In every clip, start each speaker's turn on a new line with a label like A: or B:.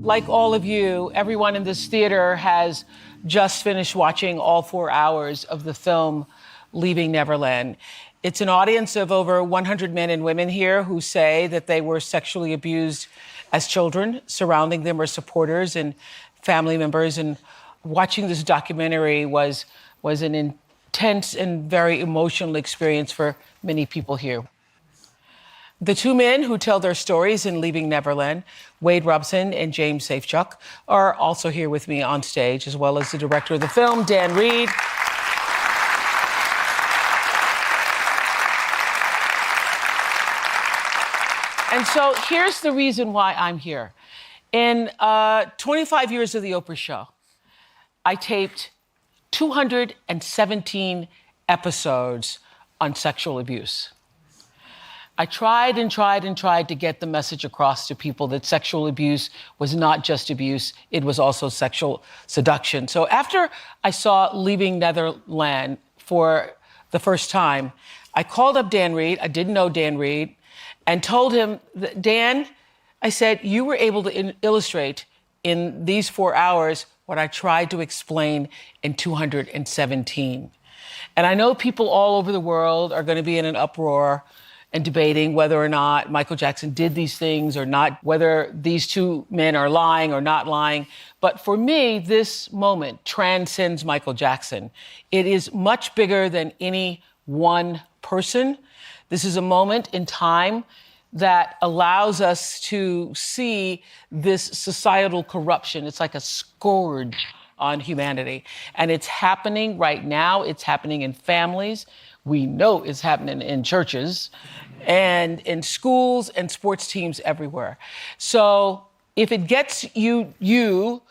A: Like all of you, everyone in this theater has just finished watching all 4 hours of the film Leaving Neverland. It's an audience of over 100 men and women here who say that they were sexually abused as children. Surrounding them are supporters and family members. And watching this documentary was an intense and very emotional experience for many people here. The two men who tell their stories in Leaving Neverland, Wade Robson and James Safechuck, are also here with me on stage, as well as the director of the film, Dan Reed. And so here's the reason why I'm here. In 25 years of The Oprah Show, I taped 217 episodes on sexual abuse. I tried and tried and tried to get the message across to people that sexual abuse was not just abuse, it was also sexual seduction. So after I saw Leaving Neverland for the first time, I called up Dan Reed, I didn't know Dan Reed, and told him, Dan, I said, you were able to illustrate in these 4 hours what I tried to explain in 217. And I know people all over the world are going to be in an uproar and debating whether or not Michael Jackson did these things or not, whether these two men are lying or not lying. But for me, this moment transcends Michael Jackson. It is much bigger than any one person. This is a moment in time that allows us to see this societal corruption. It's like a scourge on humanity. And it's happening right now. It's happening in families. We know it's happening in churches and in schools and sports teams everywhere. So if it gets you,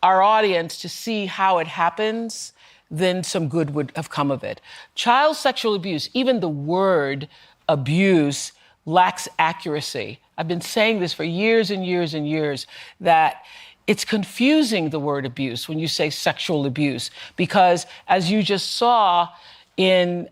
A: our audience, to see how it happens, then some good would have come of it. Child sexual abuse, even the word abuse, lacks accuracy. I've been saying this for years and years and years, that it's confusing, the word abuse, when you say sexual abuse, because as you just saw in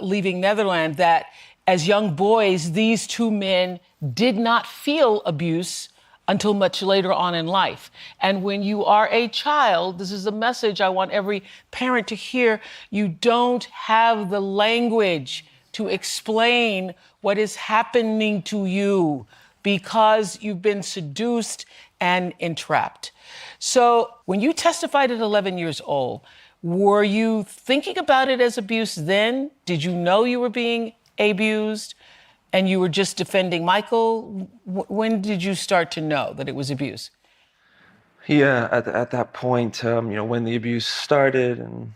A: Leaving Neverland, that as young boys, these two men did not feel abuse until much later on in life. And when you are a child, this is a message I want every parent to hear, you don't have the language to explain what is happening to you because you've been seduced and entrapped. So when you testified at 11 years old, were you thinking about it as abuse then? Did you know you were being abused and you were just defending Michael? When did you start to know that it was abuse?
B: Yeah, at that point, when the abuse started, and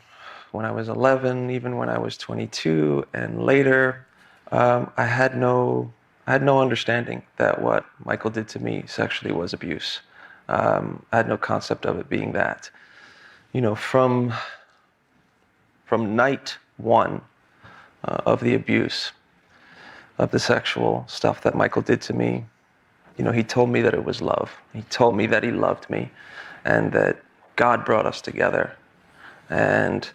B: when I was 11, even when I was 22, and later, I had no understanding that what Michael did to me sexually was abuse. I had no concept of it being that. From night one of the abuse, of the sexual stuff that Michael did to me, he told me that it was love. He told me that he loved me and that God brought us together. And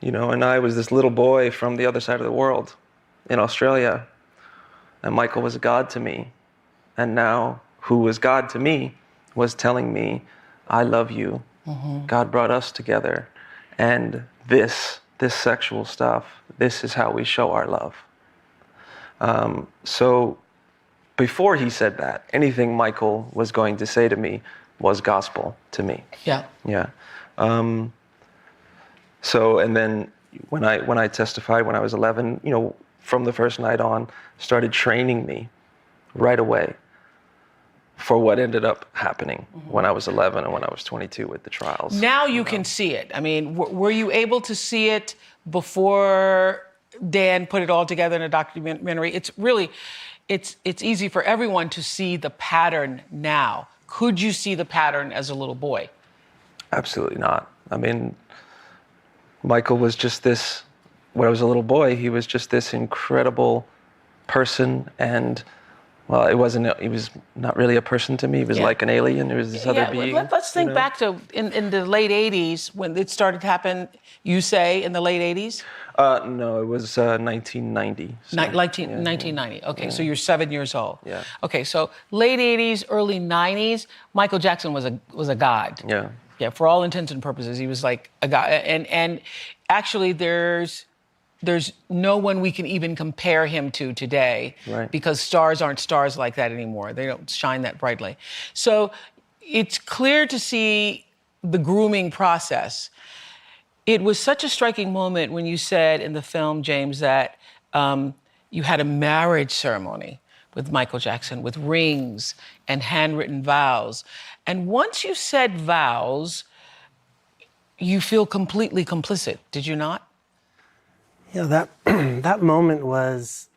B: I was this little boy from the other side of the world in Australia, and Michael was God to me. And now, who was God to me was telling me, I love you. Mm-hmm. God brought us together. And this sexual stuff, this is how we show our love. So before he said that, anything Michael was going to say to me was gospel to me.
A: Yeah.
B: Yeah. So, and then when I testified when I was 11, from the first night on, started training me right away for what ended up happening when I was 11 and when I was 22 with the trials.
A: Now you can see it. I mean, were you able to see it before Dan put it all together in a documentary? It's really, it's easy for everyone to see the pattern now. Could you see the pattern as a little boy?
B: Absolutely not. I mean, Michael was just this, when I was a little boy, he was just this incredible person and Well, it wasn't. He was not really a person to me. He was
A: Yeah.
B: like an alien. It was this other being.
A: Let's think
B: you know?
A: back to in the late 80s when it started to happen, you say, in the late 80s?
B: No, it was 1990. So,
A: Ni- like
B: yeah,
A: 1990. Okay, so you're 7 years old.
B: Yeah.
A: Okay, so late 80s, early 90s, Michael Jackson was a god.
B: Yeah.
A: Yeah, for all intents and purposes, he was like a god. And actually, there's no one we can even compare him to today,
B: Right.
A: because stars aren't stars like that anymore. They don't shine that brightly. So it's clear to see the grooming process. It was such a striking moment when you said in the film, James, that you had a marriage ceremony with Michael Jackson with rings and handwritten vows. And once you said vows, you feel completely complicit, did you not?
C: Yeah, that that moment was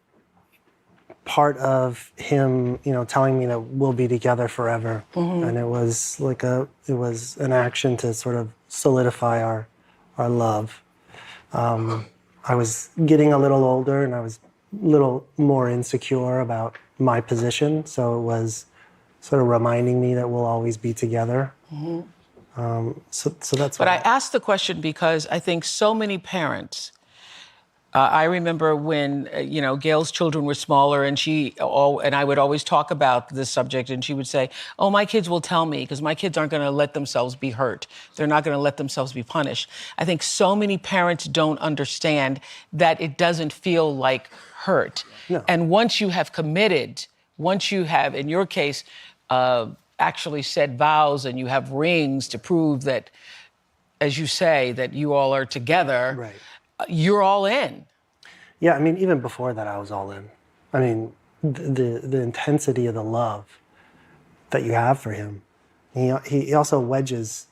C: part of him, telling me that we'll be together forever, and it was an action to sort of solidify our love. I was getting a little older, and I was a little more insecure about my position, so it was sort of reminding me that we'll always be together. So that's.
A: But I asked the question because I think so many parents. I remember when Gail's children were smaller, and and I would always talk about this subject, and she would say, "Oh, my kids will tell me because my kids aren't going to let themselves be hurt. They're not going to let themselves be punished." I think so many parents don't understand that it doesn't feel like hurt.
C: No.
A: And once you have committed, once you have, in your case, actually said vows and you have rings to prove that, as you say, that you all are together.
C: Right.
A: You're all in.
C: Yeah, I mean, even before that, I was all in. I mean, the intensity of the love that you have for him. He also wedges,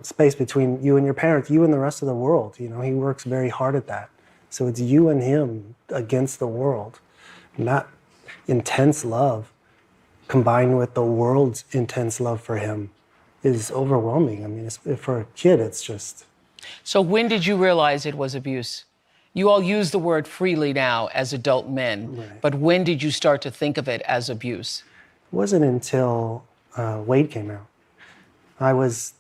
C: space between you and your parents, you and the rest of the world. He works very hard at that. So it's you and him against the world. And that intense love, combined with the world's intense love for him, is overwhelming. I mean, for a kid, it's just.
A: So when did you realize it was abuse? You all use the word freely now as adult men,
C: Right.
A: but when did you start to think of it as abuse?
C: It wasn't until Wade came out. I was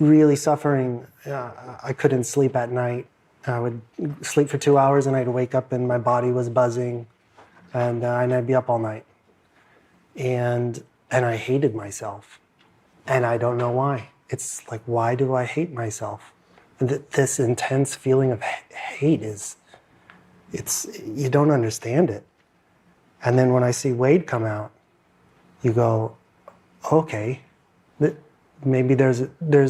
C: really suffering. I couldn't sleep at night. I would sleep for 2 hours and I'd wake up and my body was buzzing, and I'd be up all night. And I hated myself, and I don't know why. It's like, why do I hate myself? And this intense feeling of hate you don't understand it. And then when I see Wade come out, you go, okay, maybe there's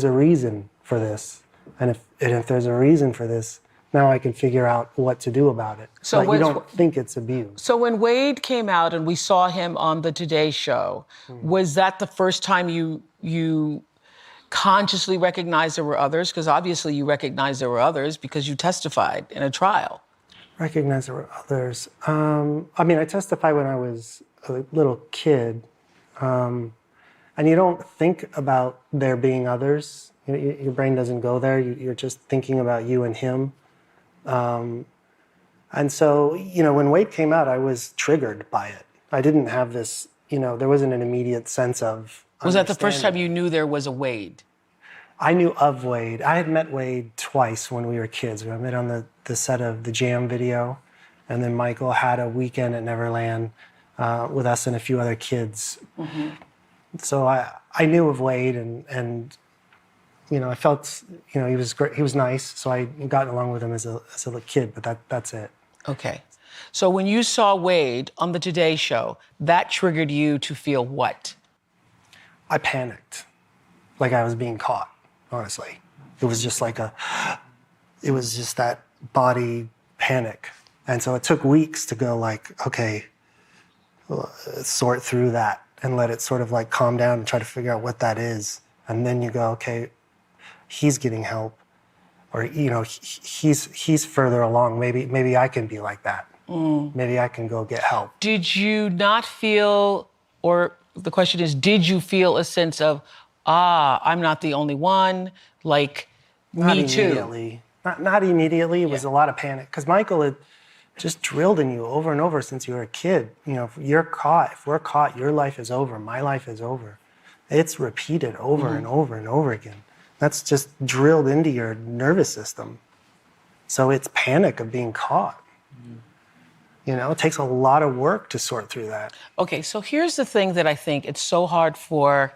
C: a reason for this. And if there's a reason for this, now I can figure out what to do about it.
A: So
C: but you don't think it's abuse.
A: So when Wade came out and we saw him on the Today Show, was that the first time you consciously recognized there were others? Because obviously you recognized there were others because you testified in a trial.
C: Recognize there were others. I mean, I testified when I was a little kid. And you don't think about there being others. Your brain doesn't go there. You're just thinking about you and him. And so, when Wade came out, I was triggered by it. I didn't have this, there wasn't an immediate sense of.
A: Was that the first time
C: understanding.
A: you knew there was a Wade?
C: I knew of Wade. I had met Wade twice when we were kids. I met on the set of the Jam video, and then Michael had a weekend at Neverland with us and a few other kids. Mm-hmm. So I knew of Wade, and I felt he was great. He was nice, so I got along with him as a kid. But that's it.
A: Okay. So when you saw Wade on the Today Show, that triggered you to feel what?
C: I panicked, like I was being caught. Honestly, it was just it was just that body panic, and so it took weeks to go okay, sort through that and let it sort of calm down and try to figure out what that is, and then you go, okay, he's getting help, or he's further along. Maybe I can be like that. Maybe I can go get help.
A: Did you not feel, or the question is, did you feel a sense of, I'm not the only one,
C: Not
A: me too?
C: immediately. Not immediately. It was a lot of panic because Michael just drilled in you over and over since you were a kid. You know, if we're caught, your life is over, my life is over. It's repeated over and over and over again. That's just drilled into your nervous system. So it's panic of being caught. You know, it takes a lot of work to sort through that.
A: Okay, so here's the thing that I think it's so hard for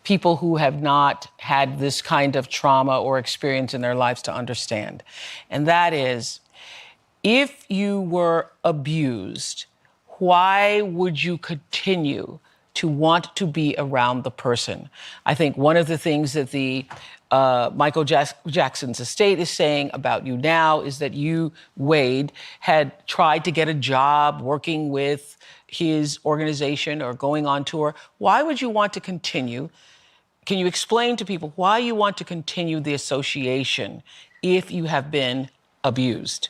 A: people who have not had this kind of trauma or experience in their lives to understand. And that is, if you were abused, why would you continue to want to be around the person? I think one of the things that the Michael Jackson's estate is saying about you now is that you, Wade, had tried to get a job working with his organization or going on tour. Why would you want to continue? Can you explain to people why you want to continue the association if you have been abused?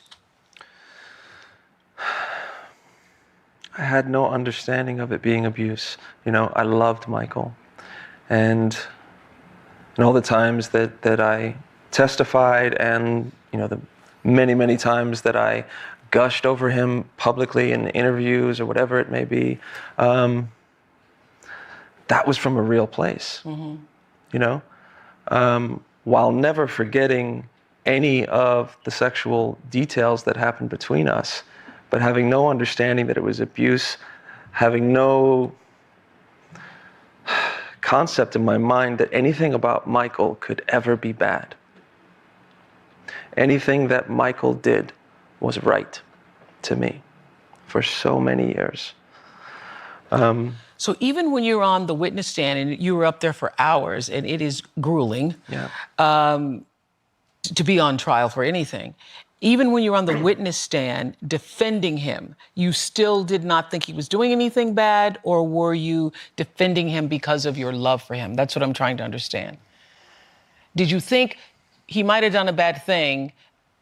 B: I had no understanding of it being abuse. You know, I loved Michael. And all the times that I testified and, you know, the many, many times that I gushed over him publicly in interviews or whatever it may be, that was from a real place, you know? While never forgetting any of the sexual details that happened between us, but having no understanding that it was abuse, having no concept in my mind that anything about Michael could ever be bad. Anything that Michael did was right to me for so many years.
A: So even when you're on the witness stand and you were up there for hours, and it is grueling to be on trial for anything, even when you're on the witness stand defending him, you still did not think he was doing anything bad, or were you defending him because of your love for him? That's what I'm trying to understand. Did you think he might have done a bad thing,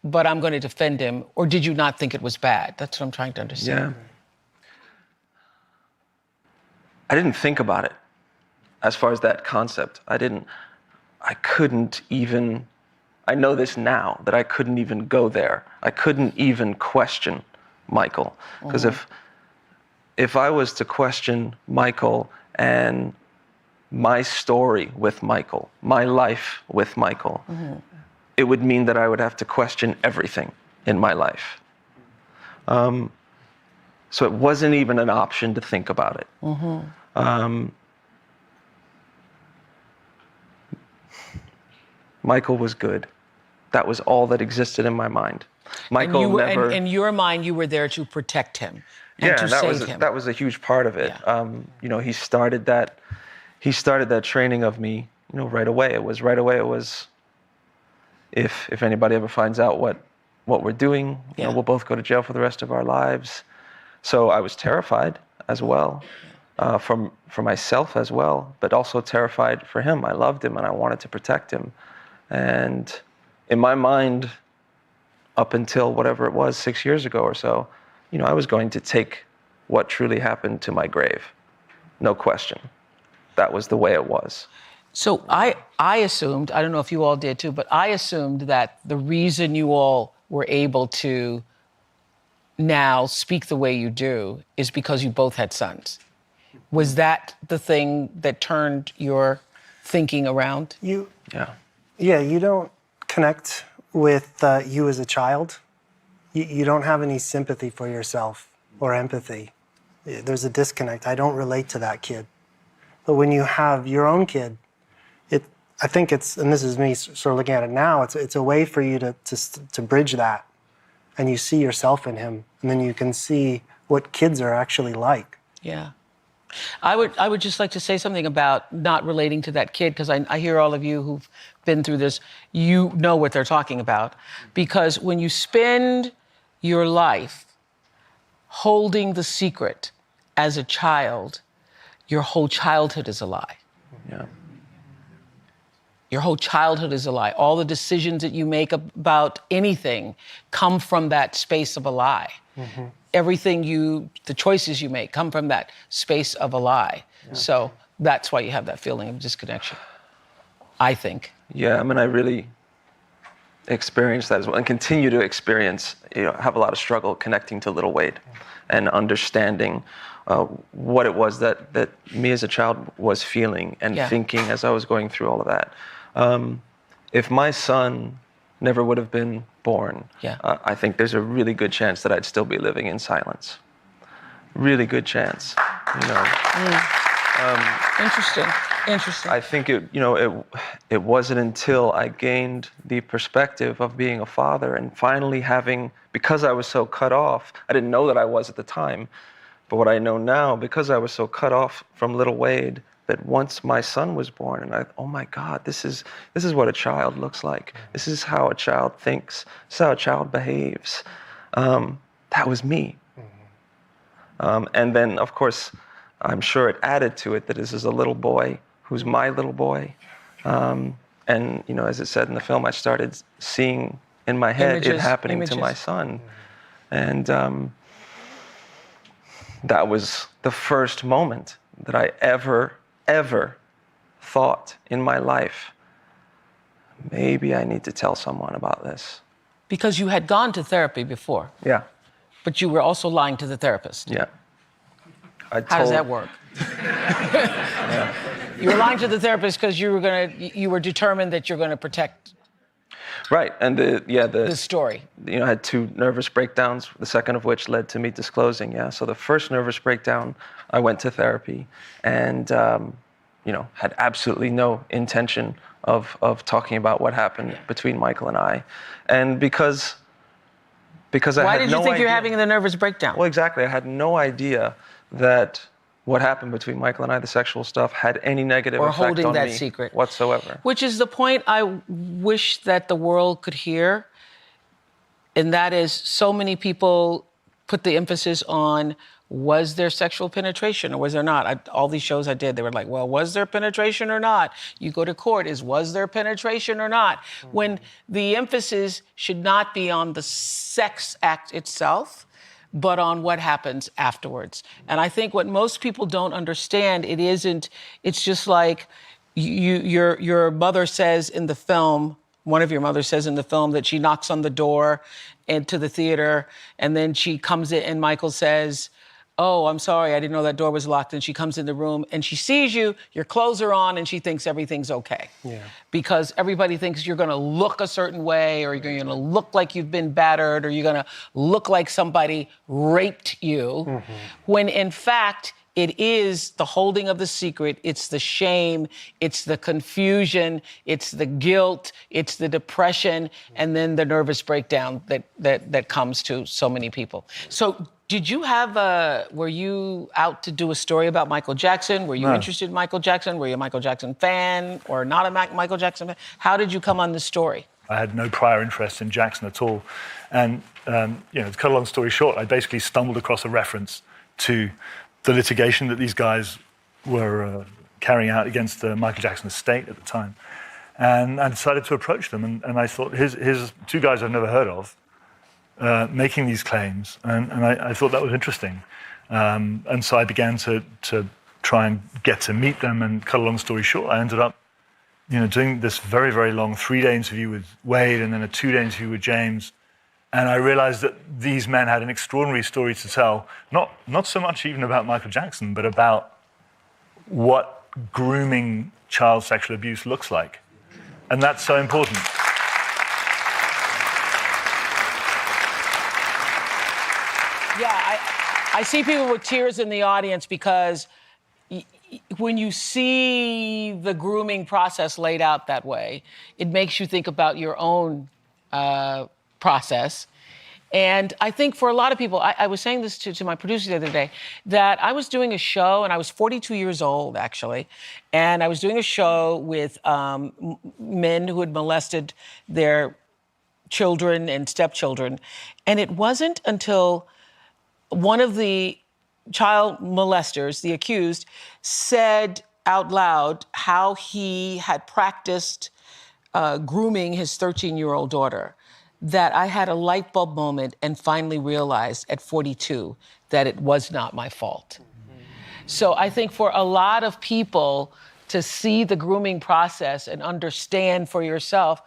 A: but I'm going to defend him, or did you not think it was bad? That's what I'm trying to understand.
B: Yeah. I didn't think about it as far as that concept. I couldn't even, I know this now, that I couldn't even go there. I couldn't even question Michael. Because if I was to question Michael and my story with Michael, my life with Michael, it would mean that I would have to question everything in my life. So it wasn't even an option to think about it. Michael was good. That was all that existed in my mind. Michael never.
A: In your mind, you were there to protect him and to save him.
B: That was a huge part of it.
A: Yeah.
B: You know, he started that training of me, you know, right away. It was, if anybody ever finds out what we're doing, you know, we'll both go to jail for the rest of our lives. So I was terrified as well, for myself as well, but also terrified for him. I loved him and I wanted to protect him. And in my mind, up until whatever it was, 6 years ago or so, you know, I was going to take what truly happened to my grave. No question. That was the way it was.
A: So I assumed, I don't know if you all did too, but I assumed that the reason you all were able to now speak the way you do is because you both had sons. Was that the thing that turned your thinking around?
C: Yeah, you don't connect with you as a child. You don't have any sympathy for yourself or empathy. There's a disconnect. I don't relate to that kid. But when you have your own kid, I think it's, and this is me sort of looking at it now, it's a way for you to bridge that. And you see yourself in him, and then you can see what kids are actually like.
A: Yeah. I would just like to say something about not relating to that kid, because I hear all of you who've been through this, you know what they're talking about. Because when you spend your life holding the secret as a child, your whole childhood is a lie.
B: Yeah.
A: Your whole childhood is a lie. All the decisions that you make about anything come from that space of a lie. Everything the choices you make come from that space of a lie. Yeah. So that's why you have that feeling of disconnection, I think.
B: Yeah, I mean, I really experienced that as well, and continue to experience, have a lot of struggle connecting to Little Wade and understanding what it was that me as a child was feeling and thinking as I was going through all of that. If my son never would have been born, I think there's a really good chance that I'd still be living in silence. Really good chance,
A: Interesting.
B: I think it wasn't until I gained the perspective of being a father and finally having, because I was so cut off, I didn't know that I was at the time, but what I know now, because I was so cut off from Little Wade, that once my son was born, and oh my God, this is what a child looks like. This is how a child thinks. This is how a child behaves. That was me. And then, of course, I'm sure it added to it that this is a little boy who's my little boy. And, as it said in the film, I started seeing in my head it happening to my son. And that was the first moment that I ever thought in my life, maybe I need to tell someone about this.
A: Because you had gone to therapy before.
B: Yeah.
A: But you were also lying to the therapist.
B: Yeah.
A: How does that work? You were lying to the therapist because you were determined that you're going to protect.
B: Right, and
A: the story.
B: I had 2 nervous breakdowns, the second of which led to me disclosing. Yeah, so the first nervous breakdown, I went to therapy, and had absolutely no intention of talking about what happened between Michael and I, and because I had no idea.
A: Why did you think you're having the nervous breakdown?
B: Well, exactly, I had no idea that what happened between Michael and I, the sexual stuff, had any negative effect on me.
A: Or holding that secret.
B: Whatsoever.
A: Which is the point I wish that the world could hear. And that is, so many people put the emphasis on, was there sexual penetration or was there not? All these shows I did, they were like, well, was there penetration or not? You go to court, was there penetration or not? When the emphasis should not be on the sex act itself, but on what happens afterwards. And I think what most people don't understand, it's just like your mother says in the film, one of your mothers says in the film that she knocks on the door into the theater, and then she comes in and Michael says, oh, I'm sorry, I didn't know that door was locked. And she comes in the room and she sees you, your clothes are on, and she thinks everything's okay. Yeah. Because everybody thinks you're gonna look a certain way, or you're gonna look like you've been battered, or you're gonna look like somebody raped you, when in fact, it is the holding of the secret, it's the shame, it's the confusion, it's the guilt, it's the depression, and then the nervous breakdown that comes to so many people. So did you were you out to do a story about Michael Jackson? Were you interested in Michael Jackson? Were you a Michael Jackson fan or not a Michael Jackson fan? How did you come on this story?
D: I had no prior interest in Jackson at all. And, to cut a long story short, I basically stumbled across a reference to the litigation that these guys were carrying out against the Michael Jackson estate at the time. And I decided to approach them. And I thought, here's 2 guys I've never heard of, making these claims, and I thought that was interesting. And so I began to try and get to meet them, and cut a long story short, I ended up doing this very, very long 3-day interview with Wade and then a 2-day interview with James. And I realized that these men had an extraordinary story to tell, not so much even about Michael Jackson, but about what grooming child sexual abuse looks like. And that's so important.
A: Yeah, I see people with tears in the audience because when you see the grooming process laid out that way, it makes you think about your own process. And I think for a lot of people, I was saying this to my producer the other day, that I was doing a show, and I was 42 years old, actually, and I was doing a show with men who had molested their children and stepchildren. And it wasn't until one of the child molesters, the accused, said out loud how he had practiced grooming his 13-year-old daughter, that I had a light bulb moment and finally realized at 42 that it was not my fault. So I think for a lot of people to see the grooming process and understand for yourself,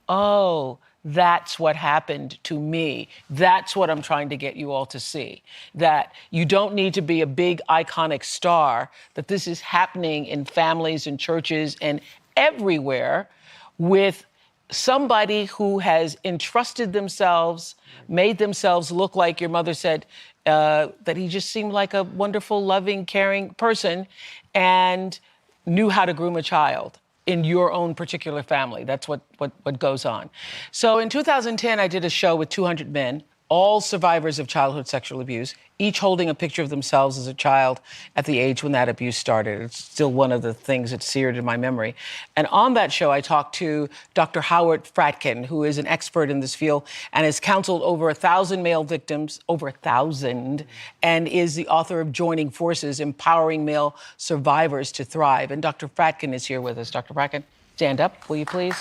A: oh, that's what happened to me. That's what I'm trying to get you all to see. That you don't need to be a big iconic star, that this is happening in families and churches and everywhere with somebody who has entrusted themselves, made themselves look like your mother said, that he just seemed like a wonderful, loving, caring person and knew how to groom a child in your own particular family. That's what goes on. So in 2010, I did a show with 200 men, all survivors of childhood sexual abuse, each holding a picture of themselves as a child at the age when that abuse started. It's still one of the things that's seared in my memory. And on that show, I talked to Dr. Howard Fratkin, who is an expert in this field and has counseled over 1,000 male victims, over 1,000, and is the author of Joining Forces, Empowering Male Survivors to Thrive. And Dr. Fratkin is here with us. Dr. Fratkin, stand up, will you please?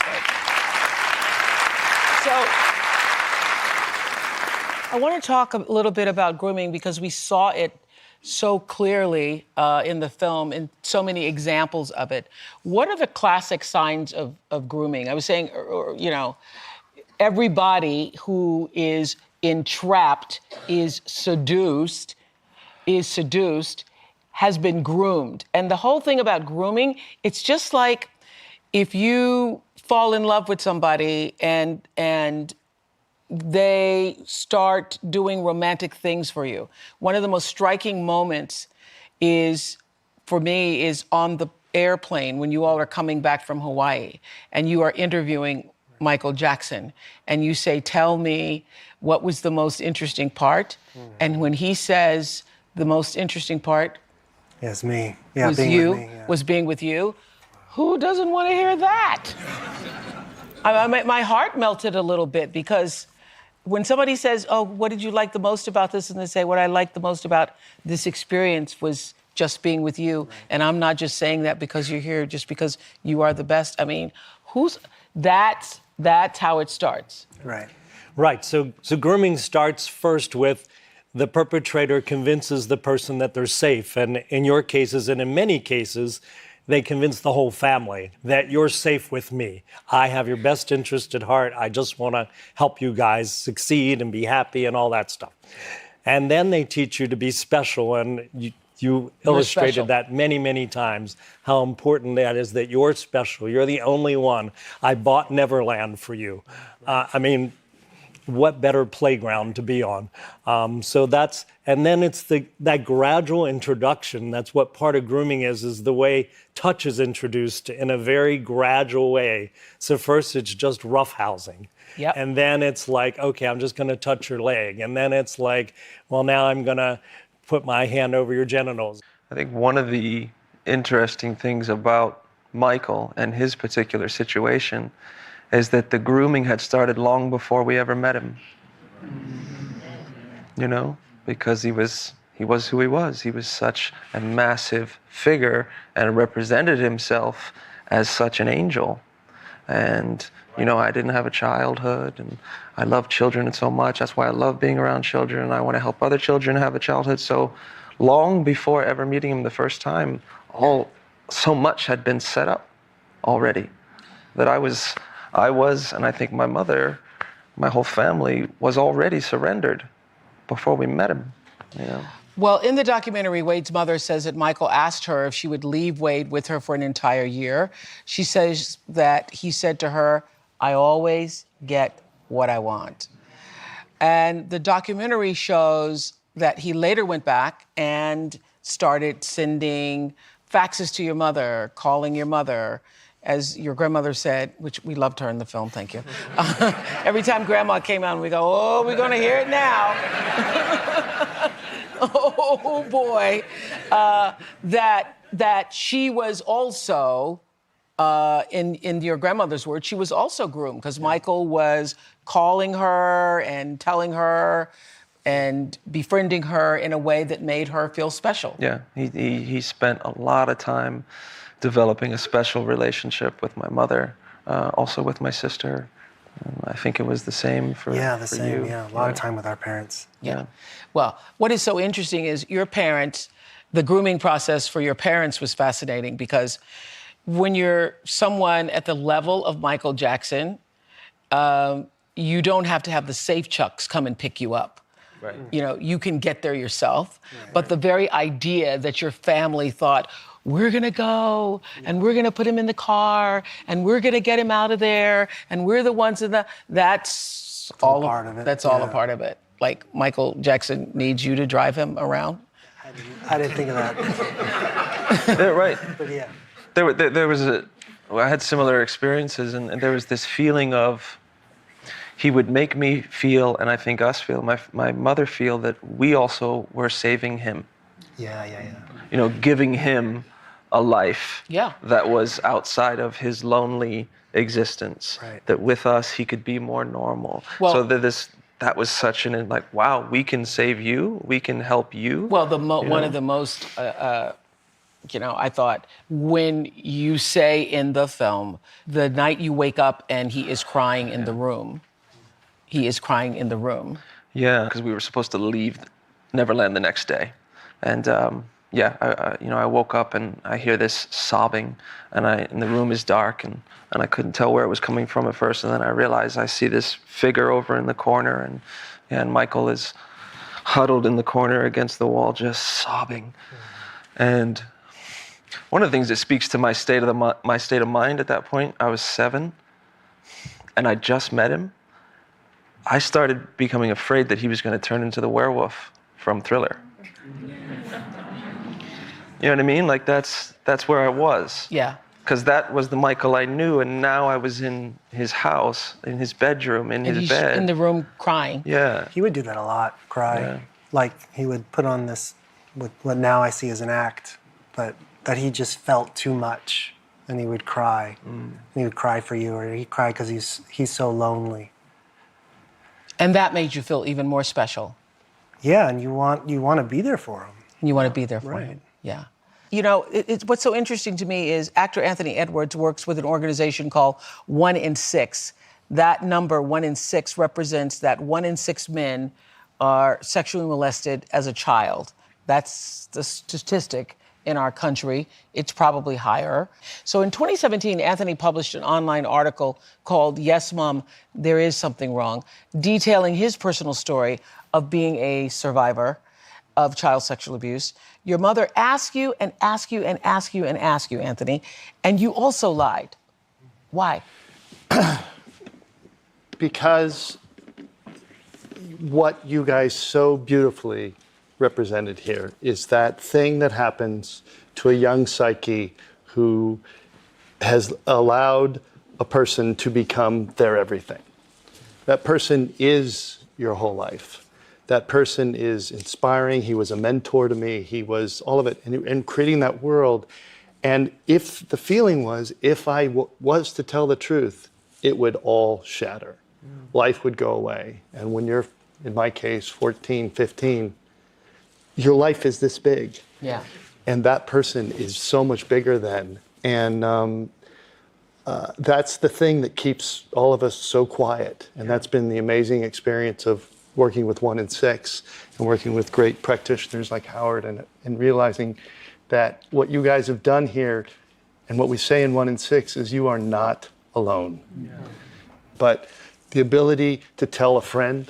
A: So, I want to talk a little bit about grooming because we saw it so clearly in the film, in so many examples of it. What are the classic signs of grooming? I was saying, you know, everybody who is entrapped, is seduced, has been groomed. And the whole thing about grooming, it's just like if you fall in love with somebody and they start doing romantic things for you. One of the most striking moments for me, is on the airplane when you all are coming back from Hawaii and you are interviewing Michael Jackson and you say, tell me what was the most interesting part? And when he says the most interesting part
C: Yes, me. Yeah,
A: was
C: being
A: you,
C: with me, yeah.
A: was being with you, who doesn't want to hear that? My heart melted a little bit because when somebody says, oh, what did you like the most about this? And they say, what I liked the most about this experience was just being with you. And I'm not just saying that because you're here, just because you are the best. I mean, that's how it starts.
C: Right.
E: Right. So grooming starts first with the perpetrator convinces the person that they're safe. And in your cases, and in many cases, they convince the whole family that you're safe with me. I have your best interest at heart. I just want to help you guys succeed and be happy and all that stuff. And then they teach you to be special. And you illustrated
A: special.
E: that many, many times, how important that is, that you're special. You're the only one. I bought Neverland for you. I mean, what better playground to be on? And then it's that gradual introduction. That's what part of grooming is the way touch is introduced in a very gradual way. So first it's just roughhousing.
A: Yep.
E: And then it's like, okay, I'm just gonna touch your leg. And then it's like, well, now I'm gonna put my hand over your genitals.
B: I think one of the interesting things about Michael and his particular situation is that the grooming had started long before we ever met him. You know, because he was who he was. He was such a massive figure and represented himself as such an angel. And, you know, I didn't have a childhood, and I love children so much. That's why I love being around children. I want to help other children have a childhood. So long before ever meeting him the first time, so much had been set up already that I was, and I think my mother, my whole family was already surrendered before we met him, you know.
A: Well, in the documentary, Wade's mother says that Michael asked her if she would leave Wade with her for an entire year. She says that he said to her, I always get what I want. And the documentary shows that he later went back and started sending faxes to your mother, calling your mother, as your grandmother said, which we loved her in the film, thank you. Every time grandma came out, we go, oh, we're gonna hear it now. Oh boy, that she was also, in your grandmother's words, she was also groomed because Michael was calling her and telling her and befriending her in a way that made her feel special.
B: Yeah, he spent a lot of time developing a special relationship with my mother, also with my sister. I think it was the same for
C: the
B: for
C: same.
B: you.
C: Yeah, a lot of time with our parents.
A: Yeah. Well, what is so interesting is your parents, the grooming process for your parents was fascinating because when you're someone at the level of Michael Jackson, you don't have to have the safe chucks come and pick you up.
B: Right.
A: You know, you can get there yourself. But the very idea that your family thought, we're gonna go and we're gonna put him in the car and we're gonna get him out of there and we're the ones that's all
C: part of it,
A: That's all a
C: yeah.
A: part of it. Like Michael Jackson needs you to drive him around.
C: I didn't think of that.
B: Yeah, right.
C: But yeah.
B: I had similar experiences, and there was this feeling of, he would make me feel, and I think us feel, my mother feel, that we also were saving him.
C: Yeah.
B: You know, giving him a life
A: Yeah.
B: that was outside of his lonely existence.
C: Right.
B: That with us he could be more normal.
A: Well-
B: So that was such an, like, wow, we can save you, we can help you.
A: Well, one of the most, I thought, when you say in the film, the night you wake up and he is crying in the room, he is crying in the room.
B: Yeah, because we were supposed to leave Neverland the next day, and I woke up and I hear this sobbing, and the room is dark, and I couldn't tell where it was coming from at first, and then I realized I see this figure over in the corner, and Michael is huddled in the corner against the wall, just sobbing, and one of the things that speaks to my state of mind at that point, I was 7, and I just met him. I started becoming afraid that he was going to turn into the werewolf from Thriller. You know what I mean? Like that's where I was.
A: Yeah.
B: Because that was the Michael I knew, and now I was in his house, in his bedroom, in
A: And
B: his
A: he's
B: bed.
A: in the room crying.
B: Yeah.
C: He would do that a lot, cry.
B: Yeah.
C: Like he would put on this, what now I see as an act, but that he just felt too much, and he would cry. And he would cry for you, or he'd cry because he's so lonely.
A: And that made you feel even more special.
C: Yeah, and you want to be there for him.
A: And you want to be there for
C: Right.
A: him. Yeah. You know, what's so interesting to me is actor Anthony Edwards works with an organization called 1 in 6. That number, 1 in 6, represents that 1 in 6 men are sexually molested as a child. That's the statistic in our country. It's probably higher. So in 2017, Anthony published an online article called Yes, Mom, There Is Something Wrong, detailing his personal story of being a survivor of child sexual abuse. Your mother asked you and asked you and asked you and asked you, Anthony, and you also lied. Why?
F: Because what you guys so beautifully represented here is that thing that happens to a young psyche who has allowed a person to become their everything. That person is your whole life. That person is inspiring. He was a mentor to me. He was all of it, and creating that world. And if the feeling was, if I was to tell the truth, it would all shatter. Life would go away. And when you're, in my case, 14, 15, your life is this big.
A: Yeah.
F: And that person is so much bigger than. And that's the thing that keeps all of us so quiet. And that's been the amazing experience of working with 1 in 6 and working with great practitioners like Howard, and realizing that what you guys have done here and what we say in 1 in 6 is you are not alone. Yeah. But the ability to tell a friend,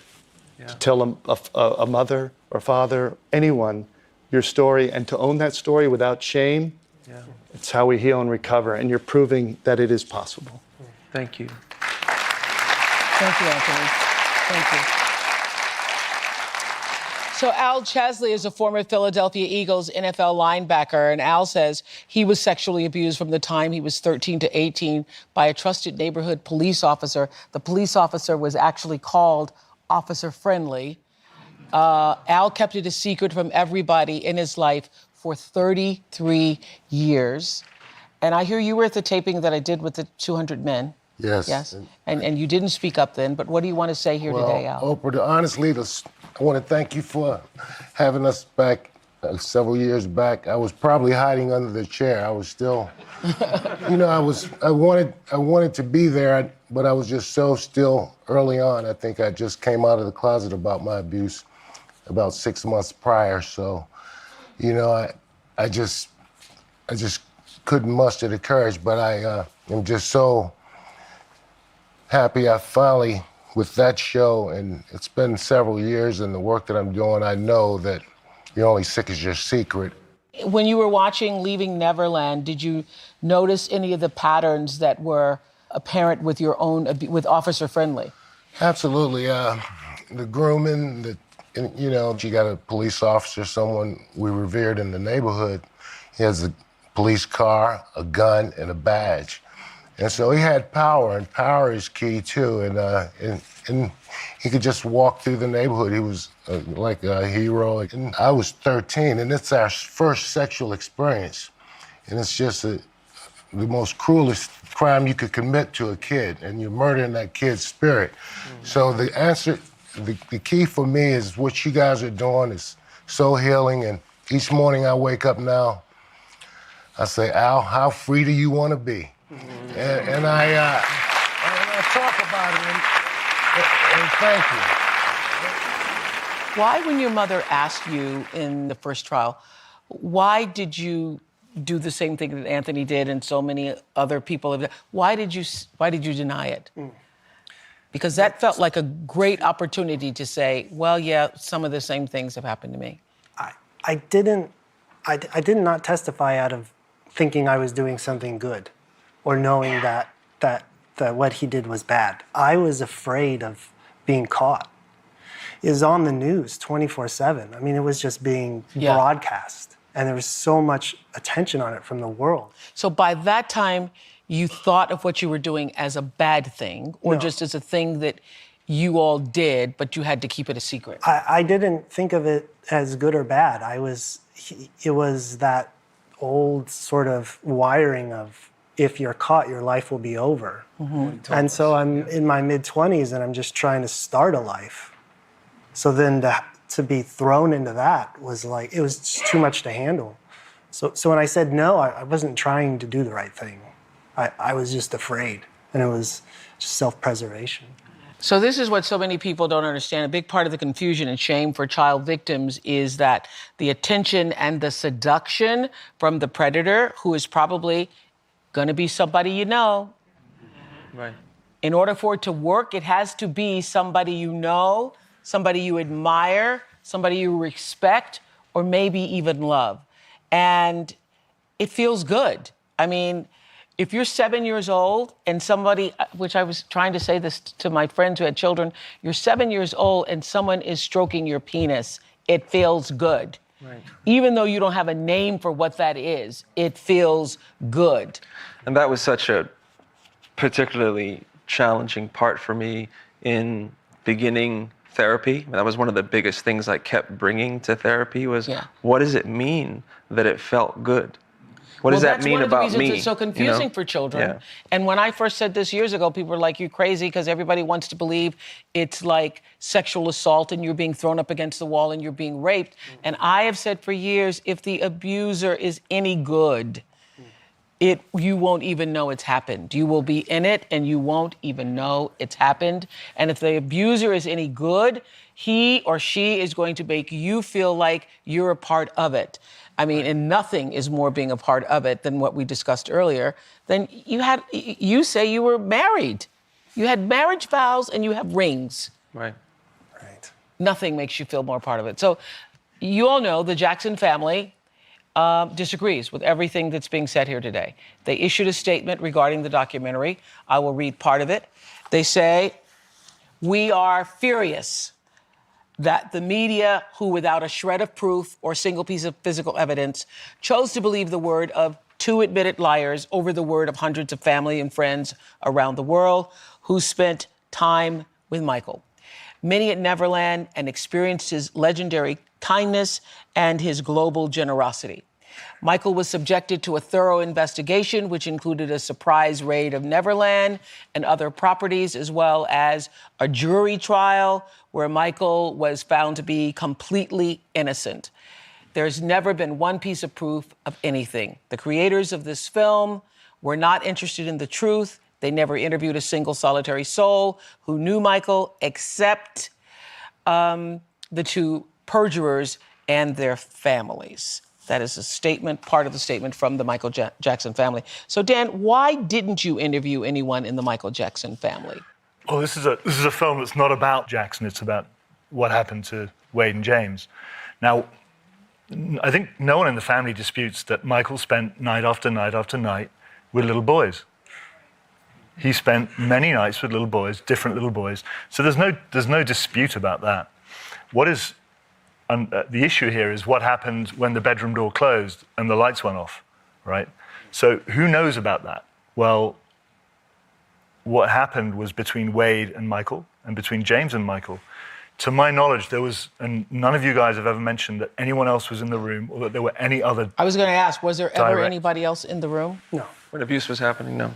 F: to tell a mother or father, anyone, your story, and to own that story without shame, it's how we heal and recover. And you're proving that it is possible.
B: Thank you.
A: Thank you, Anthony. Thank you. So Al Chesley is a former Philadelphia Eagles NFL linebacker, and Al says he was sexually abused from the time he was 13 to 18 by a trusted neighborhood police officer. The police officer was actually called Officer Friendly. Al kept it a secret from everybody in his life for 33 years. And I hear you were at the taping that I did with the 200 Men.
G: Yes.
A: Yes. And you didn't speak up then, but what do you want to say here today, Al?
G: Oprah, honestly, I want to thank you for having us back several years back. I was probably hiding under the chair. I was still, I wanted to be there, but I was just so still early on. I think I just came out of the closet about my abuse about 6 months prior. So, I just couldn't muster the courage, but I am just so happy I finally with that show, and it's been several years in the work that I'm doing, I know that you're only sick as your secret.
A: When you were watching Leaving Neverland, did you notice any of the patterns that were apparent with your own, with Officer Friendly?
G: Absolutely. The grooming, you know, you got a police officer, someone we revered in the neighborhood. He has a police car, a gun, and a badge. And so he had power, and power is key too. And he could just walk through the neighborhood. He was like a hero. And I was 13, and it's our first sexual experience. And it's just the most cruelest crime you could commit to a kid, and you're murdering that kid's spirit. So the answer, the key for me is what you guys are doing is so healing. And each morning I wake up now, I say, Al, how free do you want to be? And I talk about it, and thank you.
A: Why, when your mother asked you in the first trial, why did you do the same thing that Anthony did and so many other people have done? Why did you deny it? Because that felt like a great opportunity to say, well, yeah, some of the same things have happened to me.
C: I did not testify out of thinking I was doing something good or knowing that what he did was bad. I was afraid of being caught. It was on the news 24/7. I mean, it was just being broadcast. And there was so much attention on it from the world.
A: So by that time, you thought of what you were doing as a bad thing or just as a thing that you all did, but you had to keep it a secret?
C: I didn't think of it as good or bad. It was that old sort of wiring of, if you're caught, your life will be over. And so I'm in my mid-20s and I'm just trying to start a life. So then to be thrown into that was like, it was just too much to handle. So when I said no, I wasn't trying to do the right thing. I was just afraid, and it was just self-preservation.
A: So this is what so many people don't understand. A big part of the confusion and shame for child victims is that the attention and the seduction from the predator, who is probably going to be somebody you know.
B: Right.
A: In order for it to work, it has to be somebody you know, somebody you admire, somebody you respect, or maybe even love. And it feels good. I mean, if you're 7 years old and somebody, which I was trying to say this to my friends who had children, you're 7 years old and someone is stroking your penis, it feels good. Right. Even though you don't have a name for what that is, it feels good.
B: And that was such a particularly challenging part for me in beginning therapy. That was one of the biggest things I kept bringing to therapy was, what does it mean that it felt good? What does that mean about me?
A: That's one of the reasons it's so confusing for children.
B: Yeah.
A: And when I first said this years ago, people were like, you're crazy, because everybody wants to believe it's like sexual assault and you're being thrown up against the wall and you're being raped. And I have said for years, if the abuser is any good, you won't even know it's happened. You will be in it and you won't even know it's happened. And if the abuser is any good, he or she is going to make you feel like you're a part of it. I mean, and nothing is more being a part of it than what we discussed earlier. Then you say you were married. You had marriage vows and you have rings.
B: Right.
C: Right.
A: Nothing makes you feel more part of it. So you all know the Jackson family disagrees with everything that's being said here today. They issued a statement regarding the documentary. I will read part of it. They say, "We are furious that the media, who without a shred of proof or single piece of physical evidence, chose to believe the word of two admitted liars over the word of hundreds of family and friends around the world who spent time with Michael. Many at Neverland and experienced his legendary kindness and his global generosity. Michael was subjected to a thorough investigation, which included a surprise raid of Neverland and other properties, as well as a jury trial where Michael was found to be completely innocent. There's never been one piece of proof of anything. The creators of this film were not interested in the truth. They never interviewed a single solitary soul who knew Michael except the two perjurers and their families." That is a statement, part of the statement from the Michael Jackson family. So, Dan, why didn't you interview anyone in the Michael Jackson family?
D: Well, this is a film that's not about Jackson. It's about what happened to Wade and James. Now, I think no one in the family disputes that Michael spent night after night after night with little boys. He spent many nights with little boys, different little boys. So there's no dispute about that. What is the issue here is what happened when the bedroom door closed and the lights went off, right? So who knows about that? Well, what happened was between Wade and Michael and between James and Michael. To my knowledge, there was, and none of you guys have ever mentioned that anyone else was in the room or that there were any other.
A: I was going to ask, was there ever
D: Direct.
A: anybody else in the room?
C: No.
B: When abuse was happening, no.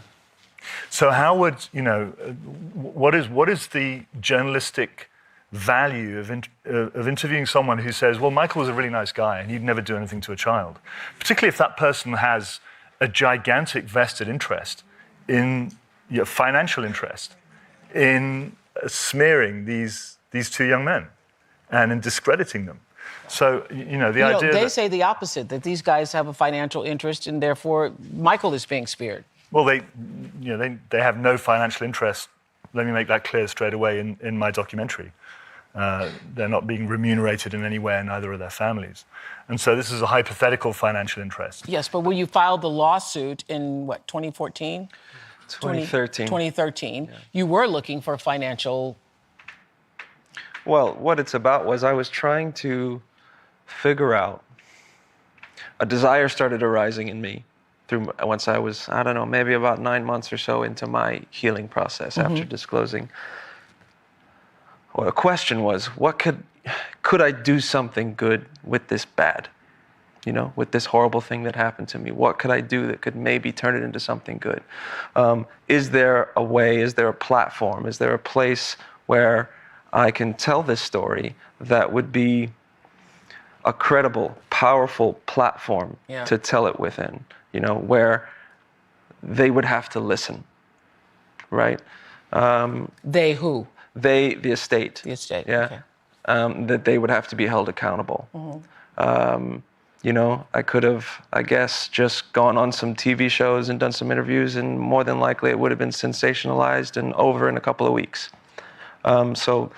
D: So how would, what is the journalistic value of interviewing someone who says, well, Michael was a really nice guy and he'd never do anything to a child, particularly if that person has a gigantic vested interest in financial interest in smearing these two young men and in discrediting them. So, the idea
A: they
D: that,
A: say the opposite, that these guys have a financial interest and therefore Michael is being speared.
D: well, they have no financial interest. Let me make that clear straight away in my documentary. They're not being remunerated in any way, and neither are their families. And so this is a hypothetical financial interest.
A: Yes, but when you filed the lawsuit in, 2014?
B: 2013.
A: 2013, yeah. You were looking for financial...
B: Well, what it's about was I was trying to figure out, a desire started arising in me once I was, I don't know, maybe about 9 months or so into my healing process after disclosing. Well, the question was, what could I do something good with this bad? With this horrible thing that happened to me, what could I do that could maybe turn it into something good? Is there a way, is there a platform, is there a place where I can tell this story that would be a credible, powerful platform to tell it within, where they would have to listen, right?
A: They who?
B: The estate.
A: The estate,
B: yeah.
A: okay.
B: That they would have to be held accountable. I could have, I guess, just gone on some TV shows and done some interviews, and more than likely it would have been sensationalized and over in a couple of weeks. So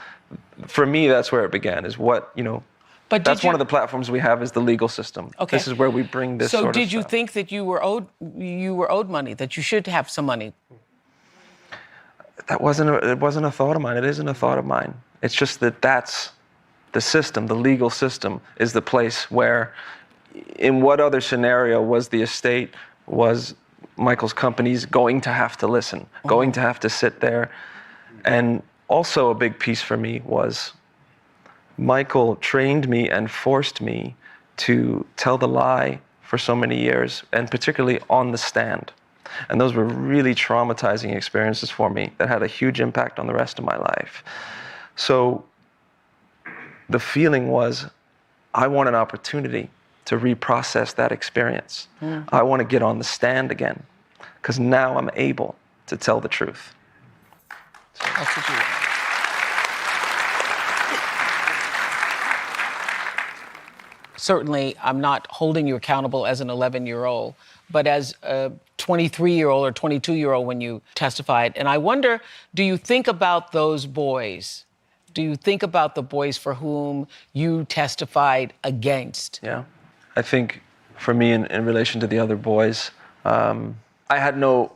B: for me, that's where it began, is what,
A: But
B: that's one of the platforms we have is the legal system.
A: Okay.
B: This is where we bring this sort
A: So
B: of
A: did you
B: stuff.
A: think that you were owed money, that you should have some money?
B: It wasn't a thought of mine. It isn't a thought of mine. It's just that's the system, the legal system is the place where, in what other scenario was the estate, was Michael's companies going to have to listen, going to have to sit there? And also a big piece for me was Michael trained me and forced me to tell the lie for so many years, and particularly on the stand. And those were really traumatizing experiences for me that had a huge impact on the rest of my life. So the feeling was, I want an opportunity to reprocess that experience. I want to get on the stand again, because now I'm able to tell the truth.
A: That's what you want. Certainly, I'm not holding you accountable as an 11-year-old, but as a 23-year-old or 22-year-old when you testified. And I wonder, do you think about those boys? Do you think about the boys for whom you testified against?
B: Yeah. I think for me, in relation to the other boys, I had no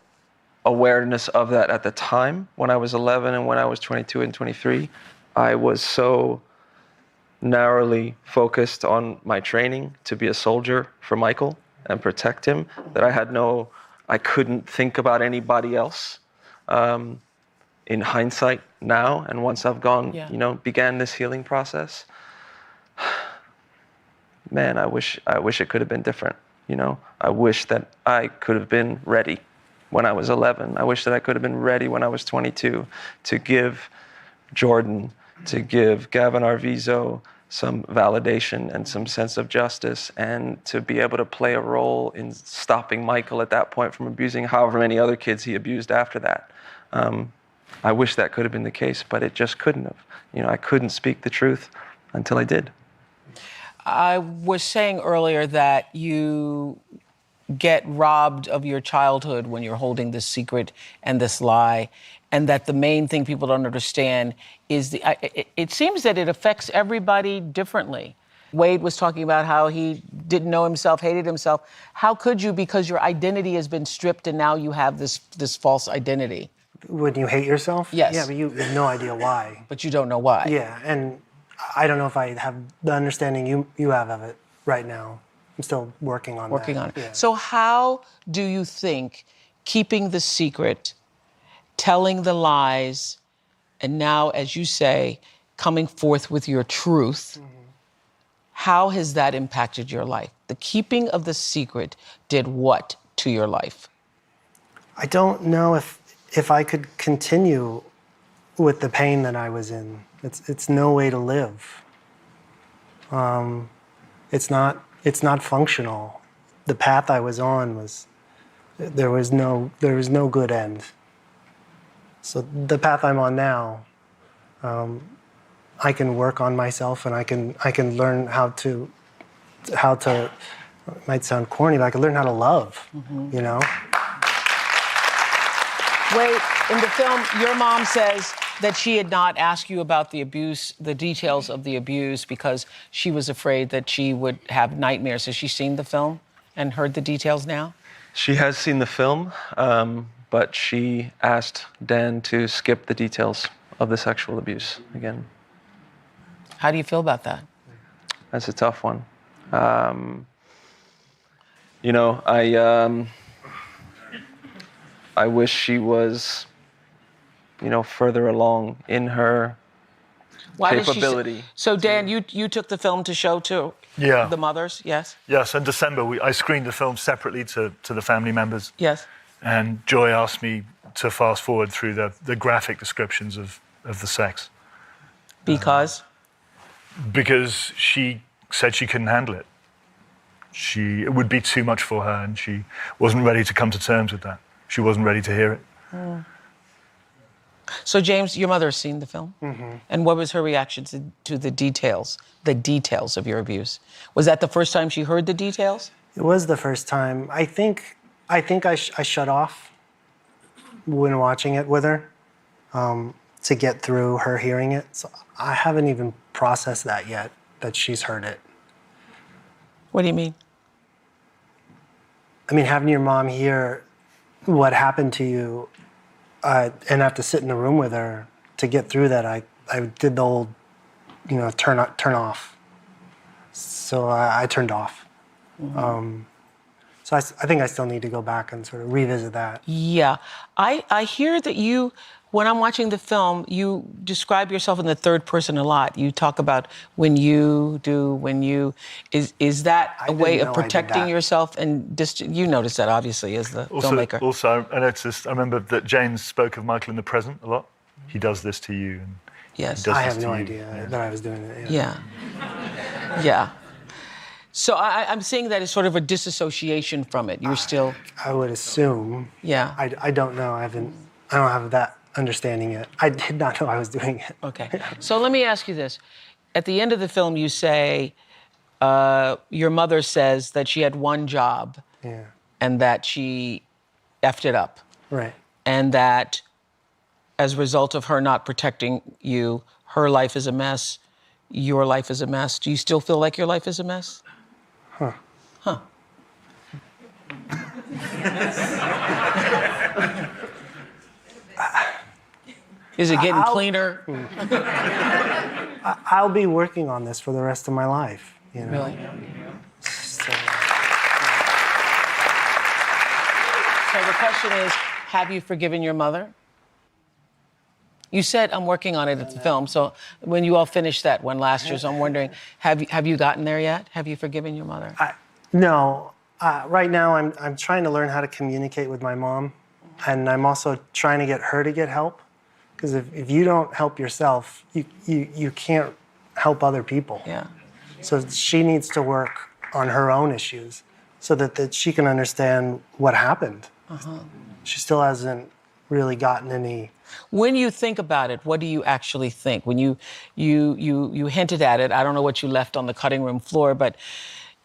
B: awareness of that at the time when I was 11 and when I was 22 and 23. I was so narrowly focused on my training to be a soldier for Michael and protect him that I couldn't think about anybody else. In hindsight now, and once I've began this healing process, man, I wish it could have been different. I wish that I could have been ready when I was 11. I wish that I could have been ready when I was 22 to give Jordan, to give Gavin Arvizo some validation and some sense of justice, and to be able to play a role in stopping Michael at that point from abusing however many other kids he abused after that. I wish that could have been the case, but it just couldn't have. I couldn't speak the truth until I did.
A: I was saying earlier that you get robbed of your childhood when you're holding this secret and this lie. and that the main thing people don't understand is it seems that it affects everybody differently. Wade was talking about how he didn't know himself, hated himself. How could you, because your identity has been stripped and now you have this false identity?
C: When you hate yourself?
A: Yes.
C: Yeah, but you have no idea why.
A: But you don't know why.
C: Yeah, and I don't know if I have the understanding you have of it right now. I'm still working on
A: it.
C: Yeah.
A: So how do you think keeping the secret, telling the lies, and now, as you say, coming forth with your truth, how has that impacted your life? The keeping of the secret did what to your life?
C: I don't know if I could continue with the pain that I was in. It's no way to live. It's not functional. The path I was on there was no good end. So the path I'm on now, I can work on myself and I can learn how to. It might sound corny, but I can learn how to love. You know.
A: Wait, in the film, your mom says that she had not asked you about the abuse, the details of the abuse, because she was afraid that she would have nightmares. Has she seen the film and heard the details now?
B: She has seen the film, but she asked Dan to skip the details of the sexual abuse again.
A: How do you feel about that?
B: That's a tough one. I wish she was, further along in her capability.
A: So Dan, you took the film to show to the mothers, yes?
D: Yes, in December, I screened the film separately to the family members.
A: Yes.
D: And Joy asked me to fast forward through the graphic descriptions of the sex.
A: Because?
D: Because she said she couldn't handle it. It would be too much for her, and she wasn't ready to come to terms with that. She wasn't ready to hear it.
A: So James, your mother has seen the film? Mm-hmm. And what was her reaction to the details of your abuse? Was that the first time she heard the details?
C: It was the first time. I think I shut off when watching it with her to get through her hearing it. So I haven't even processed that yet, that she's heard it.
A: What do you mean?
C: I mean, having your mom hear what happened to you and have to sit in a room with her to get through that, I did the old, turn off. So I turned off. Mm-hmm. So I think I still need to go back and sort of revisit that. Yeah.
A: I hear that when I'm watching the film, you describe yourself in the third person a lot. You talk about is that a way of protecting yourself? And you notice that, obviously, as the filmmaker.
D: Also, I remember that James spoke of Michael in the present a lot. He does this to you. And
A: yes.
C: I have no idea that I was doing it.
A: Yeah. Yeah. So I'm seeing that as sort of a disassociation from it. You're still...
C: I would assume.
A: Yeah.
C: I don't know. I don't have that understanding yet. I did not know I was doing it.
A: Okay. So let me ask you this. At the end of the film, you say, your mother says that she had one job.
C: Yeah.
A: And that she effed it up.
C: Right.
A: And that as a result of her not protecting you, her life is a mess, your life is a mess. Do you still feel like your life is a mess? Huh. Is it getting cleaner?
C: I'll be working on this for the rest of my life.
A: Really?
C: So
A: the question is, have you forgiven your mother? You said, I'm working on it at the film. So when you all finished that one last year, so I'm wondering, have you gotten there yet? Have you forgiven your mother?
C: No. Right now, I'm trying to learn how to communicate with my mom. And I'm also trying to get her to get help. Because if you don't help yourself, you can't help other people.
A: Yeah.
C: So she needs to work on her own issues so that she can understand what happened. Uh-huh. She still hasn't really gotten any.
A: When you think about it, what do you actually think? When you hinted at it, I don't know what you left on the cutting room floor, but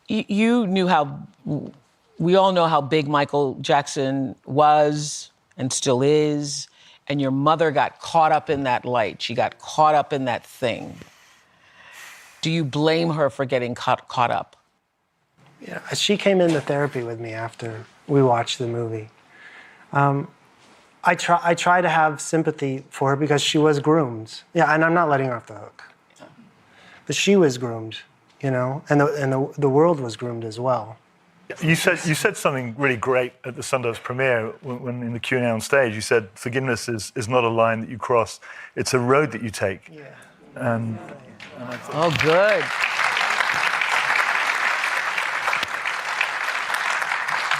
A: you knew we all know how big Michael Jackson was and still is, and your mother got caught up in that light. She got caught up in that thing. Do you blame her for getting caught up?
C: Yeah, she came into therapy with me after we watched the movie. I try to have sympathy for her because she was groomed. Yeah, and I'm not letting her off the hook. But she was groomed, you know, and the world was groomed as well.
D: You said something really great at the Sundance premiere when in the Q&A on stage. You said forgiveness is not a line that you cross; it's a road that you take.
C: Yeah.
A: Oh, good.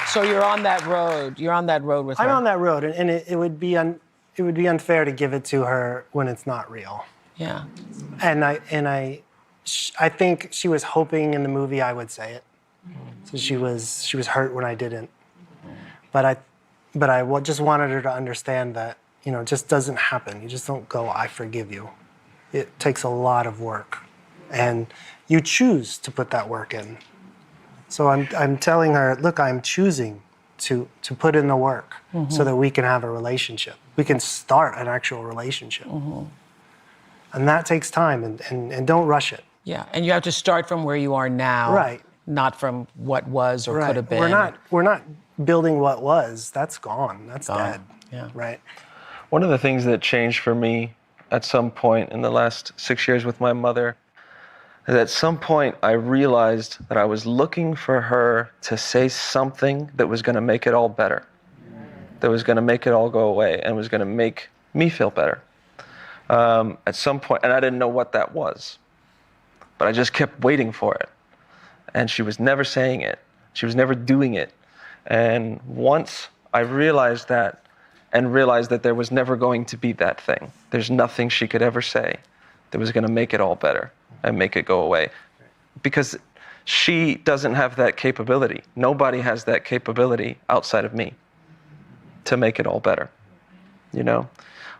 A: So you're on that road. You're on that road with her.
C: I'm on that road, and it would be unfair to give it to her when it's not real.
A: Yeah.
C: And I think she was hoping in the movie I would say it. So she was hurt when I didn't. But I just wanted her to understand that, you know, it just doesn't happen. You just don't go, I forgive you. It takes a lot of work, and you choose to put that work in. So I'm telling her, look, I'm choosing to put in the work so that we can have a relationship. We can start an actual relationship. And that takes time, and don't rush it.
A: Yeah, and you have to start from where you are now.
C: Right.
A: Not from what was or could have been.
C: We're not building what was. That's gone. That's dead.
A: Yeah.
C: Right.
B: One of the things that changed for me at some point in the last 6 years with my mother is at some point I realized that I was looking for her to say something that was going to make it all better, that was going to make it all go away, and was going to make me feel better. At some point, and I didn't know what that was, but I just kept waiting for it. And she was never saying it. She was never doing it. And once I realized that, and realized that there was never going to be that thing, there's nothing she could ever say that was going to make it all better and make it go away. Because she doesn't have that capability. Nobody has that capability outside of me to make it all better. You know?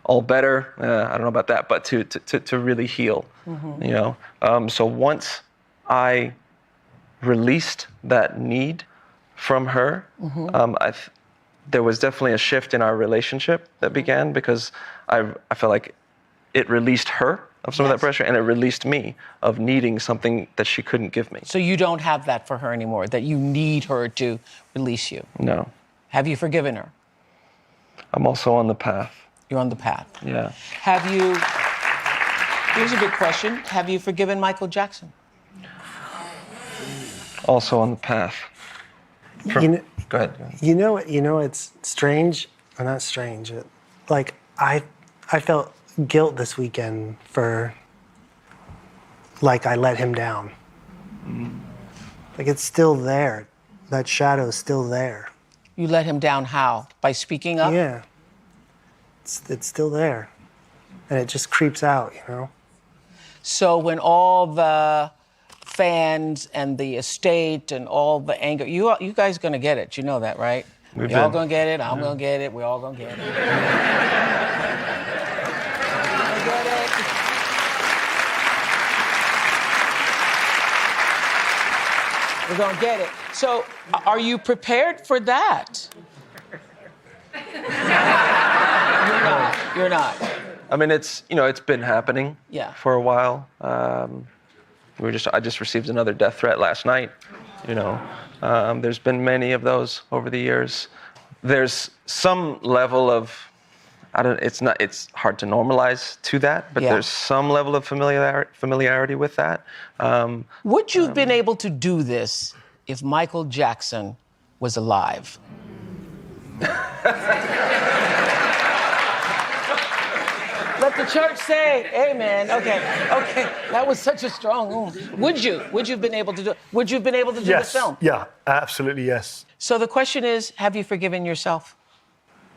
B: All better, I don't know about that, but to really heal. You know? So once I released that need from her, there was definitely a shift in our relationship that began, because I felt like it released her of some of that pressure, and it released me of needing something that she couldn't give me.
A: So you don't have that for her anymore, that you need her to release you.
B: No.
A: Have you forgiven her?
B: I'm also on the path.
A: You're on the path.
B: Yeah.
A: Have you, here's a big question, have you forgiven Michael Jackson?
B: Also on the path.
C: You know,
B: Go ahead.
C: you know, it's strange, or not strange. Like I felt guilt this weekend for, like, I let him down. Like, it's still there. That shadow's still there.
A: You let him down how? By speaking up?
C: Yeah. It's still there. And it just creeps out, you know?
A: So when all the fans and the estate and all the anger, you guys gonna get it. You know that, right? Y'all gonna get it. I'm gonna get it. We're all gonna get it. We're gonna get it. So, are you prepared for that? You're not.
B: I mean, it's been happening for a while. I just received another death threat last night. There's been many of those over the years. There's some level of, it's hard to normalize to that, but there's some level of familiarity with that.
A: Would you have been able to do this if Michael Jackson was alive? Let the church say amen. Okay. That was such a strong Would you have been able to do it? Would you have been able to do the film?
D: Yeah, absolutely, yes.
A: So the question is, have you forgiven yourself?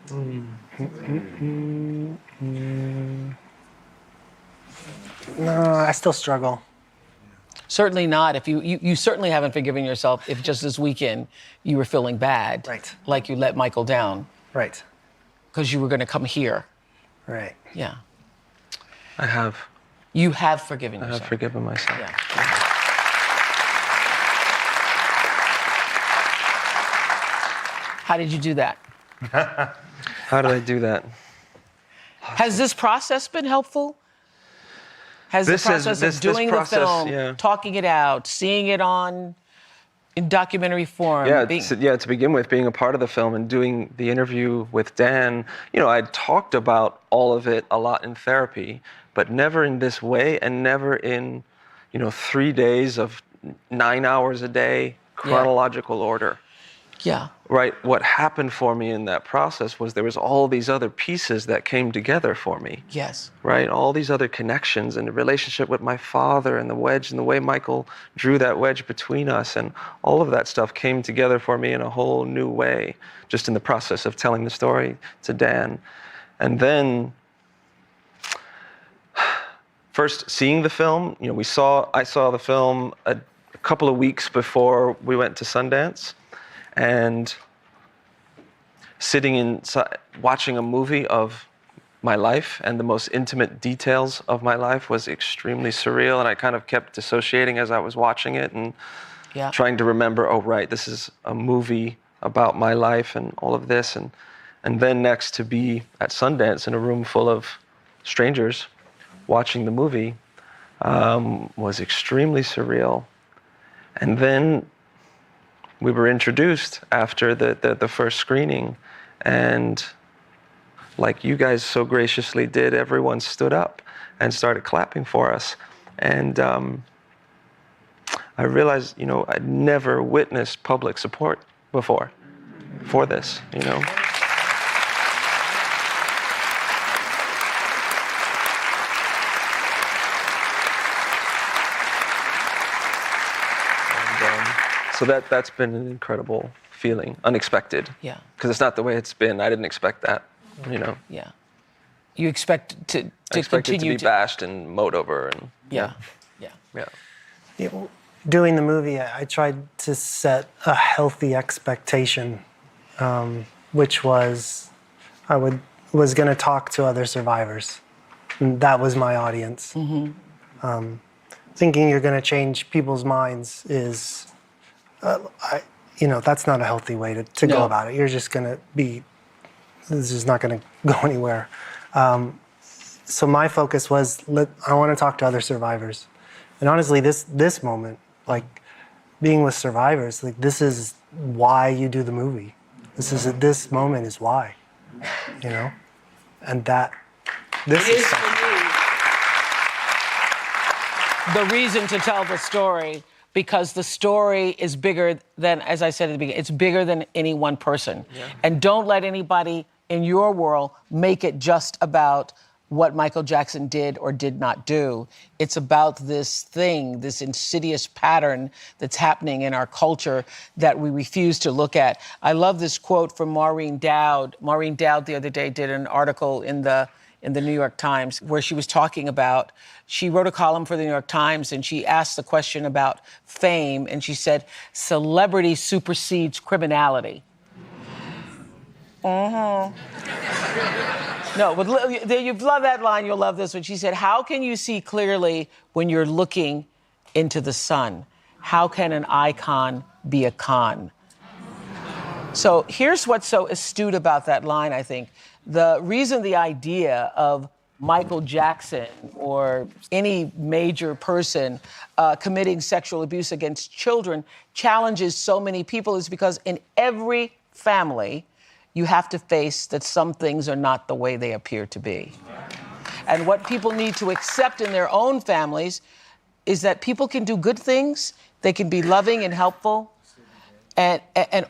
C: No, I still struggle.
A: Certainly not. If you certainly haven't forgiven yourself if just this weekend you were feeling bad.
C: Right.
A: Like you let Michael down.
C: Right.
A: Because you were going to come here.
C: Right.
A: Yeah.
B: I have.
A: You have forgiven yourself.
B: I have forgiven myself.
A: Yeah. How did you do that?
B: How did I do that?
A: Has this process been helpful? Has
B: This
A: the
B: is-
A: process
B: this-
A: of
B: this
A: doing
B: process,
A: the film,
B: yeah.
A: talking it out, seeing it in documentary form?
B: Yeah,
A: being-
B: to begin with, being a part of the film and doing the interview with Dan, I'd talked about all of it a lot in therapy, but never in this way and never in, 3 days of 9 hours a day, chronological order.
A: Yeah.
B: Right? What happened for me in that process was there was all these other pieces that came together for me.
A: Yes.
B: Right? All these other connections and the relationship with my father and the wedge and the way Michael drew that wedge between us, and all of that stuff came together for me in a whole new way, just in the process of telling the story to Dan. And then first seeing the film, I saw the film a couple of weeks before we went to Sundance, and sitting inside watching a movie of my life and the most intimate details of my life was extremely surreal, and I kind of kept dissociating as I was watching it and
A: Yeah.
B: trying to remember, oh right, this is a movie about my life and all of this, and then next to be at Sundance in a room full of strangers watching the movie was extremely surreal. And then we were introduced after the first screening, and like you guys so graciously did, everyone stood up and started clapping for us. And I realized, I'd never witnessed public support before for this, So that's been an incredible feeling, unexpected.
A: Yeah.
B: Because it's not the way it's been. I didn't expect that,
A: Yeah. You expect to
B: I expected
A: continue
B: to be bashed and mowed over, and
A: Yeah. Yeah.
B: yeah.
C: Doing the movie, I tried to set a healthy expectation, which was I was going to talk to other survivors. And that was my audience. Thinking you're going to change people's minds is, that's not a healthy way to go
A: No.
C: about it. You're just going to this is not going to go anywhere. So my focus was, I want to talk to other survivors. And honestly, this moment, like being with survivors, like this is why you do the movie. This moment is why, and this
A: It
C: is
A: is for me the reason to tell the story, because the story is bigger than, as I said at the beginning, it's bigger than any one person. And don't let anybody in your world make it just about what Michael Jackson did or did not do. It's about this thing, this insidious pattern that's happening in our culture that we refuse to look at. I love this quote from Maureen Dowd. Maureen Dowd the other day did an article in the New York Times where she was talking about, she wrote a column for the New York Times and she asked the question about fame, and she said, celebrity supersedes criminality. No, but you love that line, you'll love this one. She said, how can you see clearly when you're looking into the sun? How can an icon be a con? So here's what's so astute about that line, I think. The reason the idea of Michael Jackson or any major person committing sexual abuse against children challenges so many people is because in every family, you have to face that some things are not the way they appear to be. And what people need to accept in their own families is that people can do good things, they can be loving and helpful, and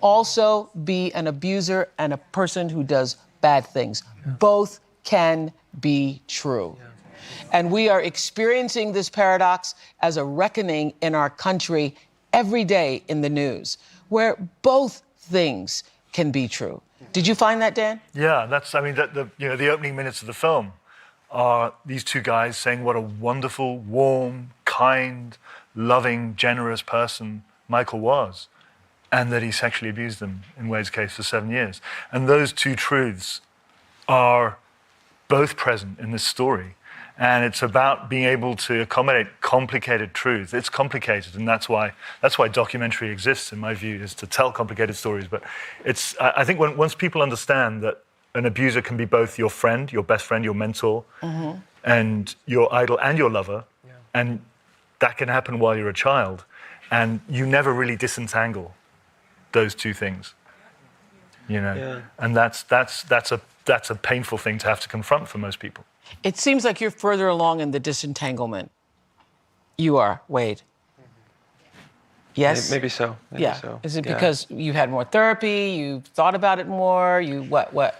A: also be an abuser and a person who does bad things. Both can be true. And we are experiencing this paradox as a reckoning in our country every day in the news, where both things can be true. Did you find that, Dan?
D: Yeah, the opening minutes of the film are these two guys saying what a wonderful, warm, kind, loving, generous person Michael was, and that he sexually abused them, in Wade's case, for 7 years. And those two truths are both present in this story. And it's about being able to accommodate complicated truths. It's complicated, and that's why documentary exists, in my view, is to tell complicated stories. But I think once people understand that an abuser can be both your friend, your best friend, your mentor, and your idol and your lover. And that can happen while you're a child. And you never really disentangle those two things. You know?
B: Yeah.
D: And that's a painful thing to have to confront for most people.
A: It seems like you're further along in the disentanglement. You are, Wade. Yes?
B: Maybe so. Maybe
A: Yeah.
B: so.
A: Is it
B: Yeah.
A: because you had more therapy, you thought about it more, what?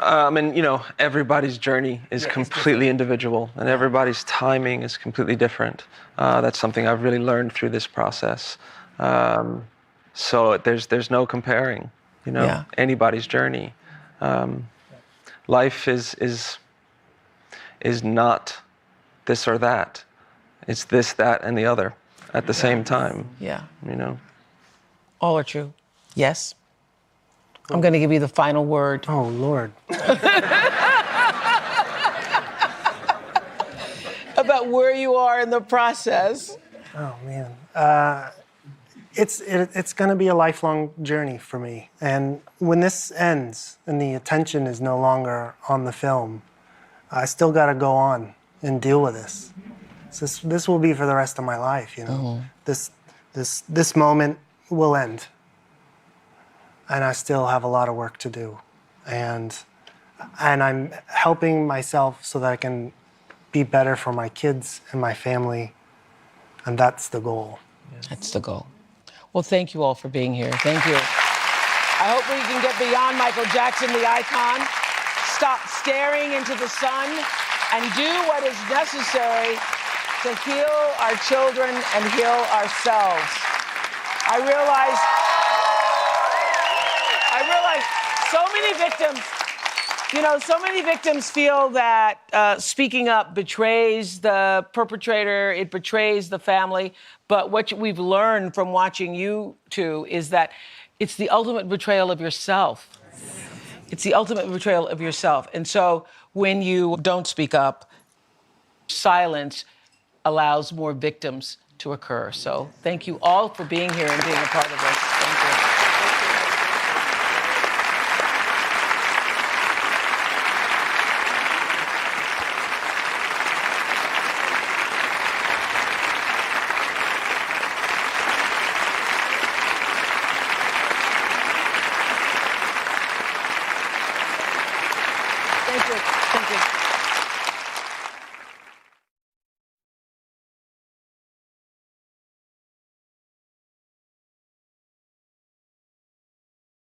B: And everybody's journey is completely individual, and everybody's timing is completely different. That's something I've really learned through this process. So there's no comparing,
A: Yeah.
B: anybody's journey. Life is not this or that. It's this, that, and the other at the same time.
A: Yeah.
B: All
A: are true. Yes? I'm going to give you the final word.
C: Oh, Lord.
A: About where you are in the process.
C: Oh, man. It's going to be a lifelong journey for me. And when this ends and the attention is no longer on the film, I still got to go on and deal with this. So this will be for the rest of my life, This moment will end. And I still have a lot of work to do. And I'm helping myself so that I can be better for my kids and my family. And that's the goal.
A: That's the goal. Well, thank you all for being here. Thank you. I hope we can get beyond Michael Jackson, the icon, stop staring into the sun, and do what is necessary to heal our children and heal ourselves. I realize so many victims feel that speaking up betrays the perpetrator, it betrays the family. But what we've learned from watching you two is that it's the ultimate betrayal of yourself. It's the ultimate betrayal of yourself. And so when you don't speak up, silence allows more victims to occur. So thank you all for being here and being a part of this. Thank you. Thank you. Thank you.